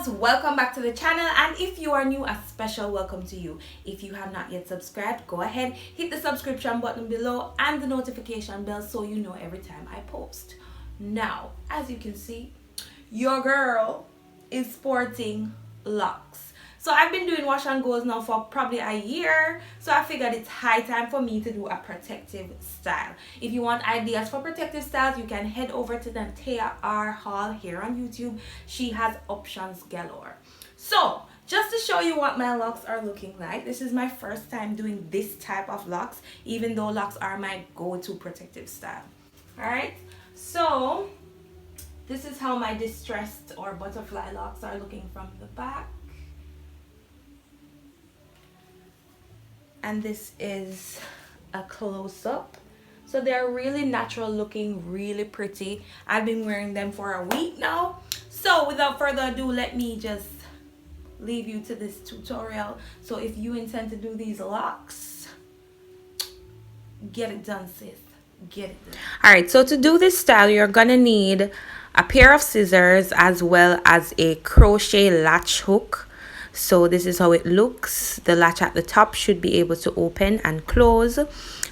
loves, welcome back to the channel, and if you are new, a special welcome to you. If you have not yet subscribed, go ahead, hit the subscription button below and the notification bell so you know every time I post. Now, as you can see, your girl is sporting locks. So I've been doing wash and goes now for probably a year, so I figured it's high time for me to do a protective style. If you want ideas for protective styles, you can head over to Dantea R Hall here on YouTube. She has options galore. So just to show you what my locks are looking like, this is my first time doing this type of locks, even though locks are my go-to protective style. Alright, so this is how my distressed or butterfly locks are looking from the back. And this is a close-up. So they're really natural looking, really pretty. I've been wearing them for a week now. So without further ado, let me just leave you to this tutorial. So if you intend to do these locks, get it done, sis. Get it done. Alright, so to do this style, you're gonna need a pair of scissors as well as a crochet latch hook. So this is how it looks. The latch at the top should be able to open and close.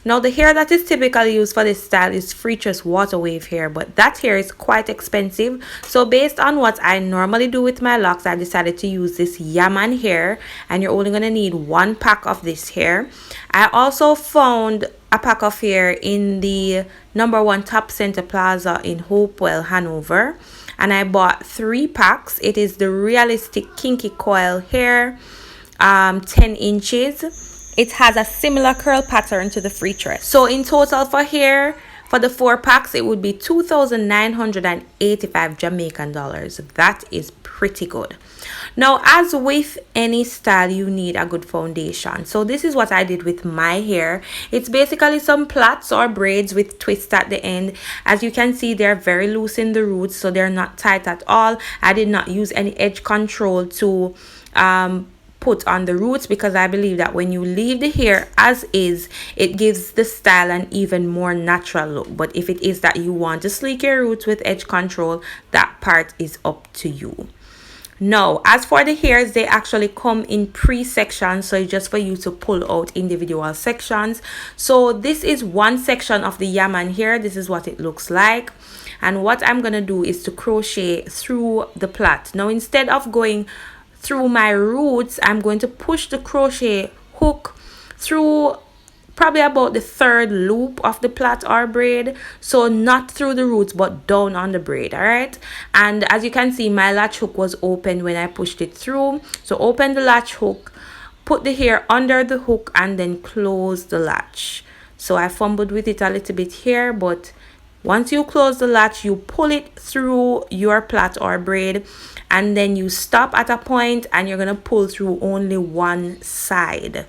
Now the hair that is typically used for this style is Freetress water wave hair, but that hair is quite expensive. So based on what I normally do with my locks, I decided to use this Yaman hair, and you're only going to need 1 pack of this hair. I also found a pack of hair in the #1 Top Center Plaza in Hopewell, Hanover, and I bought 3 packs. It is the realistic kinky coil hair, 10 inches. It has a similar curl pattern to the Freetress. So in total for hair, for the 4 packs, it would be 2,985 Jamaican dollars. That is pretty good. Now, as with any style, you need a good foundation. So this is what I did with my hair. It's basically some plaits or braids with twists at the end. As you can see, they're very loose in the roots, so they're not tight at all. I did not use any edge control to put on the roots, because I believe that when you leave the hair as is, it gives the style an even more natural look. But if it is that you want to sleek your roots with edge control, that part is up to you. Now, as for the hairs, they actually come in pre-sections, so it's just for you to pull out individual sections. So this is one section of the Yaman hair. This is what it looks like, and what I'm gonna do is to crochet through the plait. Now, instead of going through my roots, I'm going to push the crochet hook through probably about the 3rd loop of the plait or braid, so not through the roots but down on the braid. All right, and as you can see, my latch hook was open when I pushed it through. So open the latch hook, put the hair under the hook, and then close the latch. So I fumbled with it a little bit here, but once you close the latch, you pull it through your plait or braid, and then you stop at a point and you're gonna pull through only one side.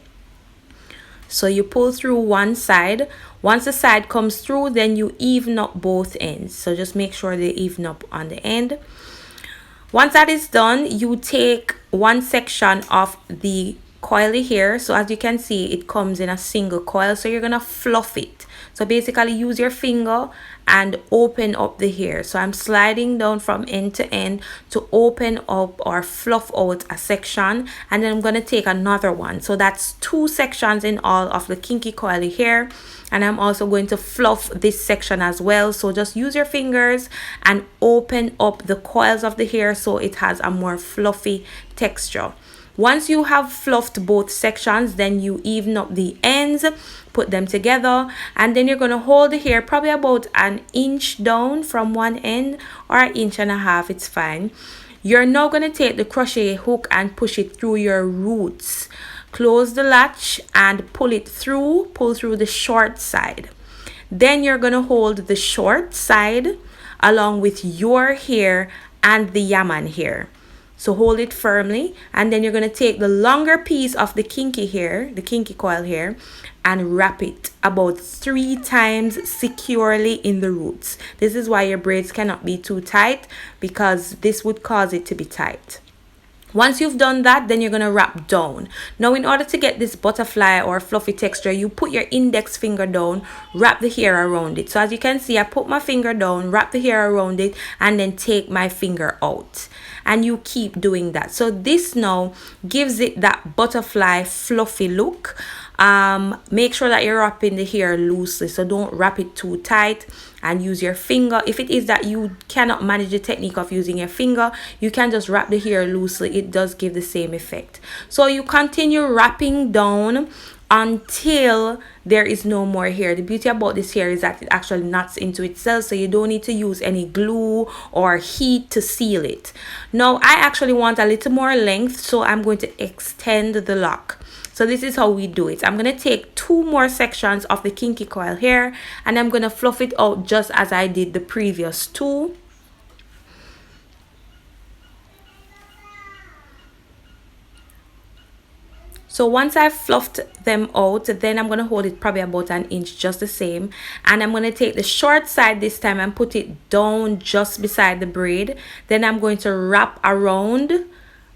So you pull through one side. Once the side comes through, then you even up both ends. So just make sure they even up on the end. Once that is done, you take one section of the coily hair. So as you can see, it comes in a single coil, so you're gonna fluff it. So basically use your finger and open up the hair. So I'm sliding down from end to end to open up or fluff out a section, and then I'm going to take another one. So that's 2 sections in all of the kinky coily hair, and I'm also going to fluff this section as well. So just use your fingers and open up the coils of the hair so it has a more fluffy texture. Once you have fluffed both sections, then you even up the ends, put them together, and then you're going to hold the hair probably about an inch down from one end, or an inch and a half, it's fine. You're now going to take the crochet hook and push it through your roots. Close the latch and pull it through, pull through the short side. Then you're going to hold the short side along with your hair and the Yaman hair. So hold it firmly, and then you're going to take the longer piece of the kinky hair, the kinky coil hair, and wrap it about 3 times securely in the roots. This is why your braids cannot be too tight, because this would cause it to be tight. Once you've done that, then you're going to wrap down. Now, in order to get this butterfly or fluffy texture, you put your index finger down, wrap the hair around it. So as you can see, I put my finger down, wrap the hair around it, and then take my finger out. And you keep doing that. So this now gives it that butterfly fluffy look. Make sure that you're wrapping the hair loosely, so don't wrap it too tight, and use your finger. If it is that you cannot manage the technique of using your finger, you can just wrap the hair loosely. It does give the same effect. So you continue wrapping down until there is no more hair. The beauty about this hair is that it actually knots into itself, so you don't need to use any glue or heat to seal it. Now I actually want a little more length, so I'm going to extend the lock. So this is how we do it. I'm going to take 2 more sections of the kinky coil hair, and I'm going to fluff it out just as I did the previous 2. So once I've fluffed them out, then I'm going to hold it probably about 1 inch, just the same. And I'm going to take the short side this time and put it down just beside the braid. Then I'm going to wrap around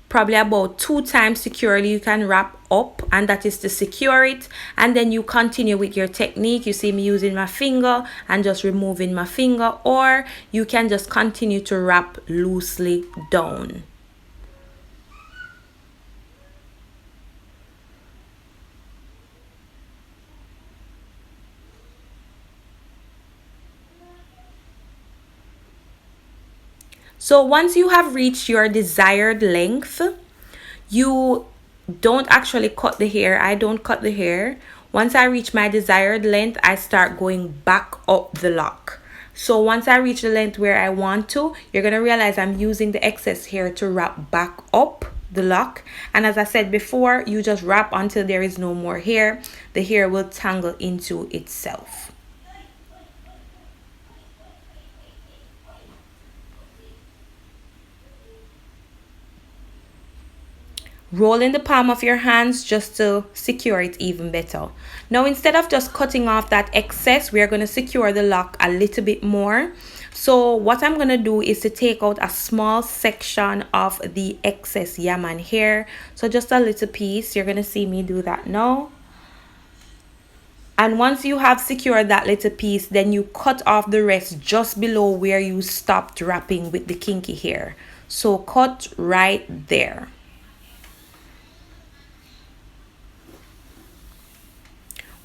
probably about 2 times securely. You can wrap up, and that is to secure it, and then you continue with your technique. You see me using my finger and just removing my finger, or you can just continue to wrap loosely down. So once you have reached your desired length, you don't actually cut the hair. I don't cut the hair. Once I reach my desired length, I start going back up the lock. So once I reach the length where I want to, you're going to realize I'm using the excess hair to wrap back up the lock. And as I said before, you just wrap until there is no more hair. The hair will tangle into itself. Roll in the palm of your hands just to secure it even better. Now, instead of just cutting off that excess, we are going to secure the lock a little bit more. So what I'm going to do is to take out a small section of the excess Yaman hair. So just a little piece. You're going to see me do that now. And once you have secured that little piece, then you cut off the rest just below where you stopped wrapping with the kinky hair. So cut right there.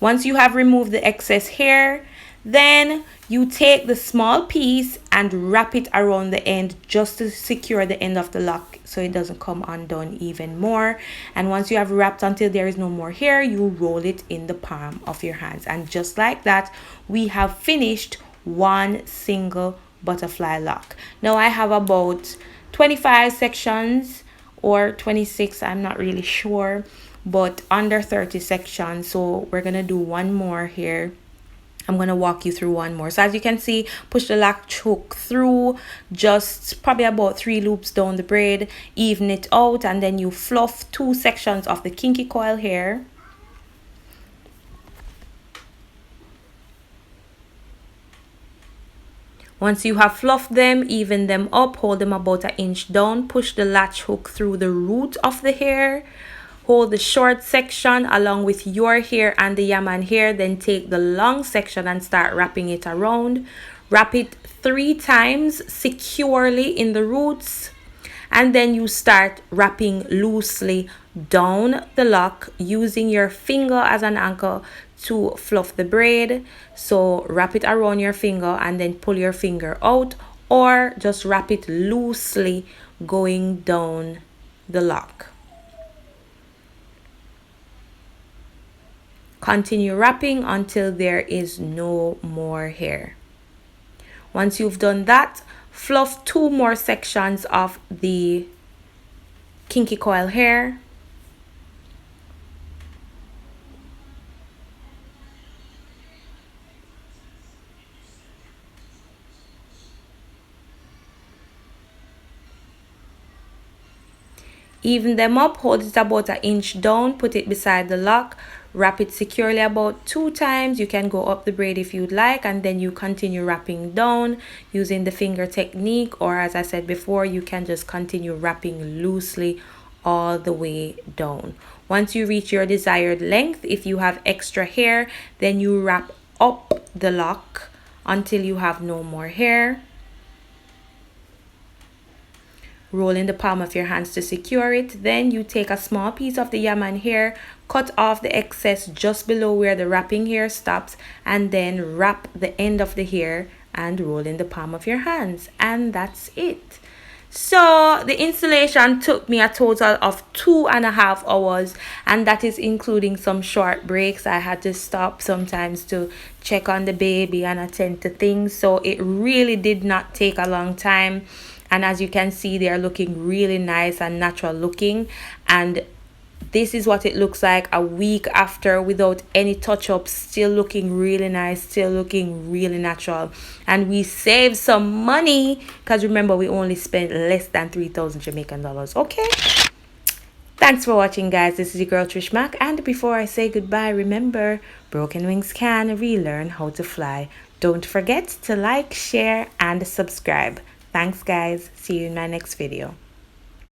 Once you have removed the excess hair, then you take the small piece and wrap it around the end just to secure the end of the lock so it doesn't come undone even more. And once you have wrapped until there is no more hair, you roll it in the palm of your hands. And just like that, we have finished one single butterfly lock. Now I have about 25 sections or 26, I'm not really sure, but under 30 sections. So we're gonna do one more here. I'm gonna walk you through one more. So as you can see, push the latch hook through just probably about 3 loops down the braid, even it out, and then you fluff 2 sections of the kinky coil hair. Once you have fluffed them, even them up, hold them about 1 inch down, push the latch hook through the root of the hair, hold the short section along with your hair and the Yaman hair, then take the long section and start wrapping it around. Wrap it 3 times securely in the roots, and then you start wrapping loosely down the lock using your finger as an anchor to fluff the braid. So wrap it around your finger and then pull your finger out, or just wrap it loosely going down the lock. Continue wrapping until there is no more hair. Once you've done that, fluff 2 more sections of the kinky coil hair. Even them up, hold it about 1 inch down, put it beside the lock, wrap it securely about 2 times. You can go up the braid if you'd like, and then you continue wrapping down using the finger technique, or as I said before, you can just continue wrapping loosely all the way down. Once you reach your desired length, if you have extra hair, then you wrap up the lock until you have no more hair. Roll in the palm of your hands to secure it. Then you take a small piece of the Yaman hair, cut off the excess just below where the wrapping hair stops, and then wrap the end of the hair and roll in the palm of your hands. And that's it. So the installation took me a total of 2.5 hours, and that is including some short breaks. I had to stop sometimes to check on the baby and attend to things, so it really did not take a long time. And as you can see, they are looking really nice and natural looking, and this is what it looks like a week after without any touch-ups. Still looking really nice, still looking really natural, and we saved some money because remember, we only spent less than 3,000 Jamaican dollars. Okay, thanks for watching, guys. This is your girl Trish Mac, and before I say goodbye, remember, broken wings can relearn how to fly. Don't forget to like, share, and subscribe. Thanks, guys. See you in my next video.